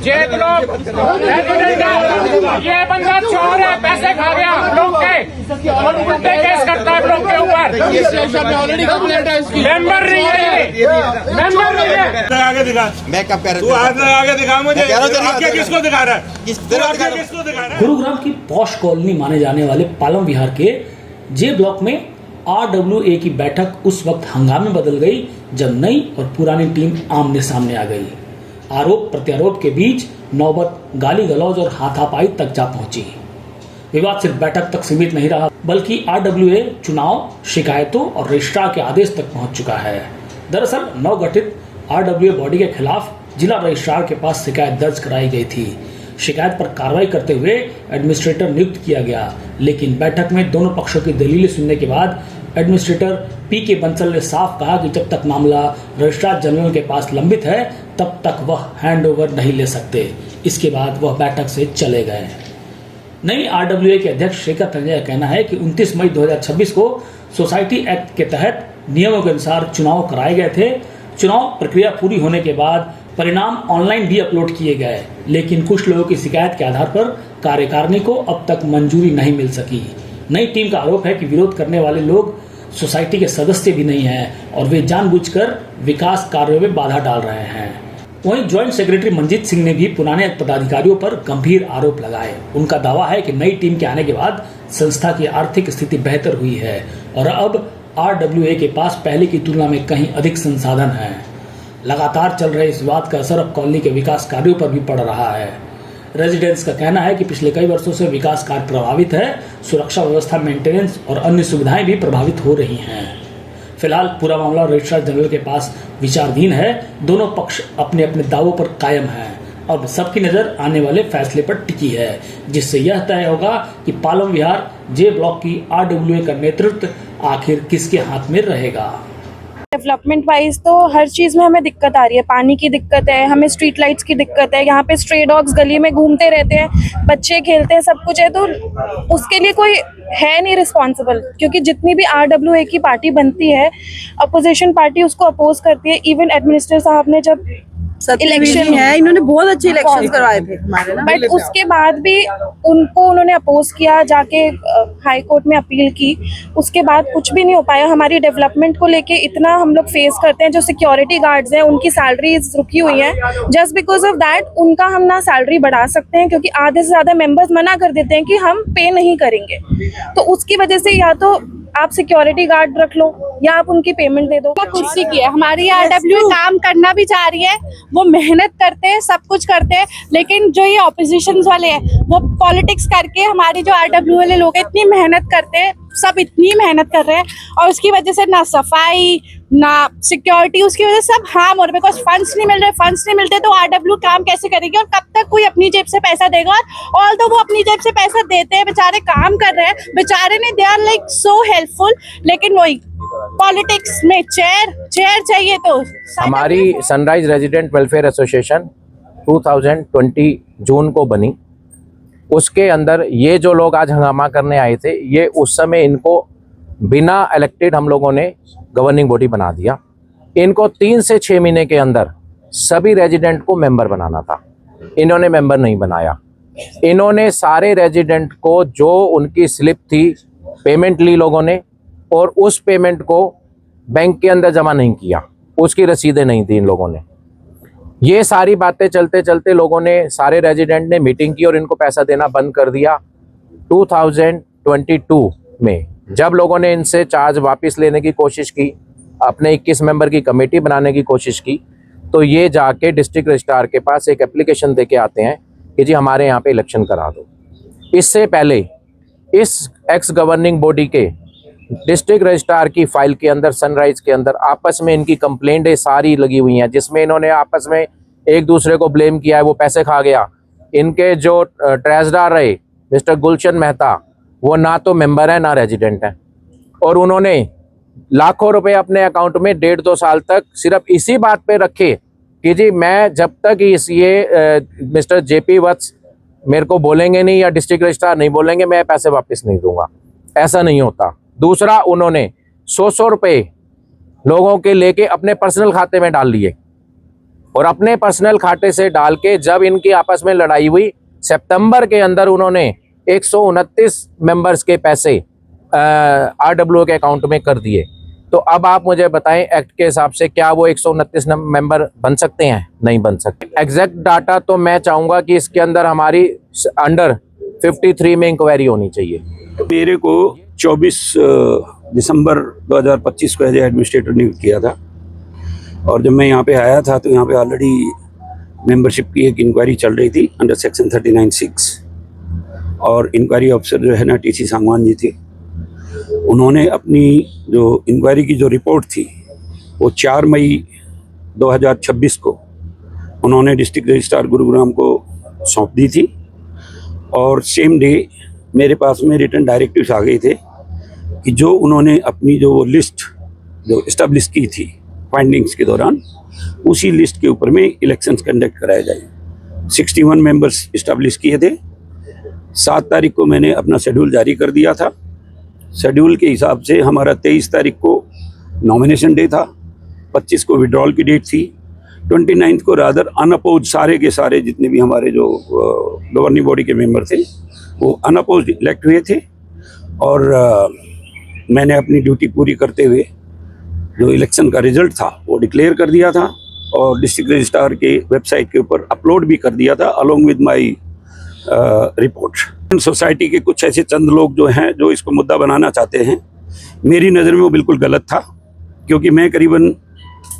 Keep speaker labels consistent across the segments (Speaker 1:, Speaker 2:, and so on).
Speaker 1: ये बंदा चोर है, पैसे खा गया लोग के और उल्टे केस करता है लोग के ऊपर।
Speaker 2: ऑलरेडी कंप्लेंट है इसकी।
Speaker 1: मेंबर नहीं है, मेंबर नहीं है।
Speaker 3: आगे दिखा,
Speaker 4: मैं कब कह रहा
Speaker 3: तू हाथ लगा के दिखा मुझे।
Speaker 4: आगे
Speaker 3: किसको दिखा रहा है?
Speaker 4: किसको दिखा रहा है?
Speaker 5: गुरुग्राम की पॉश कॉलोनी माने जाने वाले पालम विहार के जे ब्लॉक में RWA की बैठक उस वक्त हंगामे बदल गई जब नई और पुरानी टीम आमने सामने आ गई। आरोप प्रत्यारोप के बीच नौबत गाली गलौज और हाथापाई तक जा पहुंची। विवाद सिर्फ बैठक तक सीमित नहीं रहा, बल्कि RWA चुनाव, शिकायतों और रजिस्ट्रार के आदेश तक पहुंच चुका है। दरअसल नवगठित RWA बॉडी के खिलाफ जिला रजिस्ट्रार के पास शिकायत दर्ज कराई गई थी। शिकायत पर कार्रवाई करते हुए एडमिनिस्ट्रेटर नियुक्त किया गया, लेकिन बैठक में दोनों पक्षों की दलीलें सुनने के बाद एडमिनिस्ट्रेटर PK बंसल ने साफ कहा कि जब तक मामला रजिस्ट्रार जनरल के पास लंबित है तब तक वह हैंडओवर नहीं ले सकते। इसके बाद वह बैठक से चले गए। नई RWA के अध्यक्ष शेखर तंजय का कहना है कि 29 मई 2026 को सोसाइटी एक्ट के तहत नियमों के अनुसार चुनाव कराए गए थे। चुनाव प्रक्रिया पूरी होने के बाद परिणाम ऑनलाइन भी अपलोड किए गए, लेकिन कुछ लोगों की शिकायत के आधार पर कार्यकारिणी को अब तक मंजूरी नहीं मिल सकी। नई टीम का आरोप है कि विरोध करने वाले लोग सोसाइटी के सदस्य भी नहीं हैं और वे जानबूझकर विकास कार्यों में बाधा डाल रहे हैं। वहीं ज्वाइंट सेक्रेटरी मंजीत सिंह ने भी पुराने पदाधिकारियों पर गंभीर आरोप लगाए। उनका दावा है कि नई टीम के आने के बाद संस्था की आर्थिक स्थिति बेहतर हुई है और अब RWA के पास पहले की तुलना में कहीं अधिक संसाधन हैं। लगातार चल रहे इस विवाद का असर अब कॉलोनी के विकास कार्यों पर भी पड़ रहा है। रेजिडेंट्स का कहना है कि पिछले कई वर्षों से विकास कार्य प्रभावित है, सुरक्षा व्यवस्था, मेंटेनेंस और अन्य सुविधाएं भी प्रभावित हो रही हैं। फिलहाल पूरा मामला रजिस्ट्रार जनरल के पास विचाराधीन है। दोनों पक्ष अपने अपने दावों पर कायम हैं। अब सबकी नजर आने वाले फैसले पर टिकी है, जिससे यह तय होगा कि पालम विहार जे ब्लॉक की RWA का नेतृत्व आखिर किसके हाथ में रहेगा।
Speaker 6: डेवलपमेंट वाइज तो हर चीज़ में हमें दिक्कत आ रही है। पानी की दिक्कत है, हमें स्ट्रीट लाइट्स की दिक्कत है, यहाँ पे स्ट्रे डॉग्स गली में घूमते रहते हैं, बच्चे खेलते हैं, सब कुछ है। तो उसके लिए कोई है नहीं रिस्पॉन्सिबल, क्योंकि जितनी भी RWA की पार्टी बनती है, अपोजिशन पार्टी उसको अपोज करती है। इवन एडमिनिस्ट्रेटर साहब ने जब इलेक्शन
Speaker 7: है, इन्होंने बहुत अच्छे इलेक्शन करवाए थे हमारे ना,
Speaker 6: बट उसके बाद भी उन्होंने अपोज किया, जाके हाई कोर्ट में अपील की, उसके बाद कुछ भी नहीं हो पाया। हमारी डेवलपमेंट को लेके इतना हम लोग फेस करते हैं। जो सिक्योरिटी गार्ड्स हैं उनकी सैलरीज रुकी हुई हैं, जस्ट बिकॉज ऑफ दैट उनका हम ना सैलरी बढ़ा सकते हैं, क्योंकि आधे से ज्यादा मेंबर्स मना कर देते हैं कि हम पे नहीं करेंगे। तो उसकी वजह से या तो आप सिक्योरिटी गार्ड रख लो या आप उनकी पेमेंट दे दो।
Speaker 8: कुर्सी की है, हमारी RWA काम करना भी चाह रही है, वो मेहनत करते हैं, सब कुछ करते हैं, लेकिन जो ये ऑपोजिशन वाले हैं वो पॉलिटिक्स करके हमारी जो RWA लोग इतनी मेहनत करते हैं, सब इतनी मेहनत कर रहे हैं और उसकी वजह से ना सफाई ना सिक्योरिटी, उसकी वजह से सब हार्म हो रहे, बिकॉज फंड्स नहीं मिल रहे। फंड्स नहीं मिलते तो RWA काम कैसे करेगी और कब तक कोई अपनी जेब से पैसा देगा। और तो वो अपनी जेब से पैसा देते हैं, बेचारे काम कर रहे हैं, बेचारे नहीं, they are like so helpful, लेकिन वही पॉलिटिक्स में चेयर चाहिए। तो
Speaker 9: हमारी सनराइज रेजिडेंट वेलफेयर एसोसिएशन 2020 जून को बनी। उसके अंदर ये जो लोग आज हंगामा करने आए थे, ये उस समय इनको बिना इलेक्टेड हम लोगों ने गवर्निंग बॉडी बना दिया। इनको 3 से 6 महीने के अंदर सभी रेजिडेंट को मेंबर बनाना था, इन्होंने मेंबर नहीं बनाया। इन्होंने सारे रेजिडेंट को जो उनकी स्लिप थी पेमेंट ली लोगों ने, और उस पेमेंट को बैंक के अंदर जमा नहीं किया, उसकी रसीदें नहीं दी इन लोगों ने। ये सारी बातें चलते चलते लोगों ने, सारे रेजिडेंट ने मीटिंग की और इनको पैसा देना बंद कर दिया। 2022 में जब लोगों ने इनसे चार्ज वापस लेने की कोशिश की, अपने 21 मेंबर की कमेटी बनाने की कोशिश की, तो ये जाके डिस्ट्रिक्ट रजिस्ट्रार के पास एक एप्लीकेशन दे के आते हैं कि जी हमारे यहाँ पे इलेक्शन करा दो। इससे पहले इस एक्स गवर्निंग बॉडी के डिस्ट्रिक्ट रजिस्ट्रार की फाइल के अंदर, सनराइज के अंदर आपस में इनकी कंप्लेंटें सारी लगी हुई हैं, जिसमें इन्होंने आपस में एक दूसरे को ब्लेम किया है, वो पैसे खा गया। इनके जो ट्रेजरर रहे मिस्टर गुलशन मेहता, वो ना तो मेंबर है ना रेजिडेंट है, और उन्होंने लाखों रुपए अपने अकाउंट में 1.5-2 साल तक सिर्फ इसी बात पे रखे कि जी मैं जब तक मिस्टर JP वत्स मेरे को बोलेंगे नहीं या डिस्ट्रिक्ट रजिस्ट्रार नहीं बोलेंगे, मैं पैसे वापस नहीं दूंगा। ऐसा नहीं होता। दूसरा, उन्होंने 100 रुपए लोगों के लेके अपने पर्सनल खाते में डाल लिए। और अपने पर्सनल खाते से डाल के जब इनकी आपस में लड़ाई हुई सितंबर के अंदर उन्होंने 129 मेंबर्स के पैसे RWA के अकाउंट में कर दिए। तो अब आप मुझे बताएं एक्ट के हिसाब से क्या वो 129 मेंबर बन सकते हैं? नहीं बन सकते। एग्जैक्ट डाटा तो मैं चाहूँगा कि इसके अंदर हमारी अंडर 53 में इंक्वायरी होनी चाहिए।
Speaker 4: मेरे को 24 दिसंबर 2025 को एज एडमिनिस्ट्रेटर नियुक्त किया था और जब मैं यहाँ पे आया था तो यहाँ पे ऑलरेडी मेंबरशिप की एक इंक्वायरी चल रही थी अंडर सेक्शन 39(6) और इंक्वायरी ऑफिसर जो है ना TC सांगवान जी थे। उन्होंने अपनी जो इंक्वायरी की जो रिपोर्ट थी वो 4 मई 2026 को उन्होंने डिस्ट्रिक्ट रजिस्ट्रार गुरुग्राम को सौंप दी थी और सेम डे मेरे पास में रिटर्न डायरेक्टिव्स आ गए थे कि जो उन्होंने अपनी जो लिस्ट जो इस्टेब्लिश की थी फाइंडिंग्स के दौरान उसी लिस्ट के ऊपर में इलेक्शंस कंडक्ट कराए जाए। 61 मेंबर्स इस्टेब्लिश किए थे। 7 तारीख को मैंने अपना शेड्यूल जारी कर दिया था। शेड्यूल के हिसाब से हमारा 23 तारीख को नॉमिनेशन डे था, 25 को विड्रॉल की डेट थी, 29 को रादर अनअपोज सारे के सारे जितने भी हमारे जो गवर्निंग बॉडी के मेंबर थे वो अनअपोज इलेक्ट हुए थे और मैंने अपनी ड्यूटी पूरी करते हुए जो इलेक्शन का रिजल्ट था वो डिक्लेयर कर दिया था और डिस्ट्रिक्ट रजिस्ट्रार के वेबसाइट के ऊपर अपलोड भी कर दिया था along with my report. Society के कुछ ऐसे चंद लोग जो हैं जो इसको मुद्दा बनाना चाहते हैं, मेरी नज़र में वो बिल्कुल गलत था क्योंकि मैं करीबन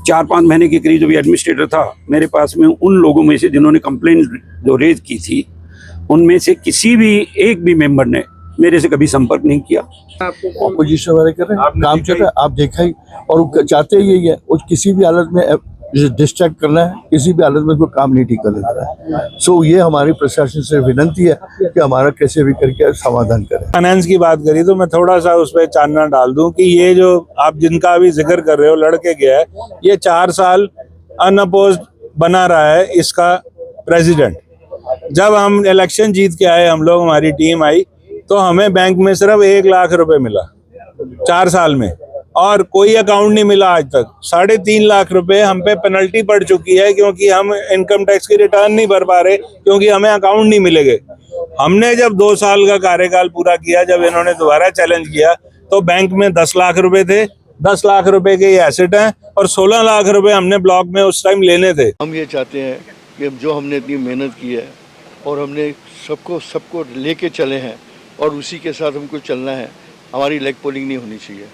Speaker 4: 4-5 महीने के करीब जब एडमिनिस्ट्रेटर था मेरे पास में उन लोगों में से जिन्होंने कंप्लेंट जो रेज की थी उनमें से किसी भी एक भी मेंबर ने मेरे से कभी संपर्क नहीं किया।
Speaker 10: ऑपोजिशन वाले कर रहे हैं, काम चल रहा है, आप देखा ही, और वो चाहते यही है वो किसी भी हालत में डिस्ट्रैक्ट करना है, किसी भी हालत में उसको काम नहीं ठीक करने देना है। सो ये हमारी प्रशासन से विनती है कि हमारा कैसे भी करके समाधान करें।
Speaker 3: फाइनेंस की बात करी तो मैं थोड़ा सा उस पर चानना डाल दूं कि ये जो आप जिनका अभी जिक्र कर रहे हो लड़के गया है, ये 4 साल अनअपोज्ड बना रहा है इसका प्रेसिडेंट। जब हम इलेक्शन जीत के आए हम लोग, हमारी टीम आई तो हमें बैंक में सिर्फ 1 लाख रुपए मिला 4 साल में और कोई अकाउंट नहीं मिला आज तक। 3.5 लाख रुपए हम पे पेनल्टी पड़ चुकी है क्योंकि हम इनकम टैक्स की रिटर्न नहीं भर पा रहे क्योंकि हमें अकाउंट नहीं मिलेंगे। हमने जब 2 साल का कार्यकाल पूरा किया, जब इन्होंने दोबारा चैलेंज किया तो बैंक में 10 लाख रुपए थे, 10 लाख रुपए के ये एसेट हैं और 16 लाख रुपए हमने ब्लॉक में उस टाइम लेने थे।
Speaker 10: हम ये चाहते हैं कि जो हमने इतनी मेहनत की है और हमने सबको लेके चले हैं और उसी के साथ हमको चलना है, हमारी लेग पोलिंग नहीं होनी चाहिए।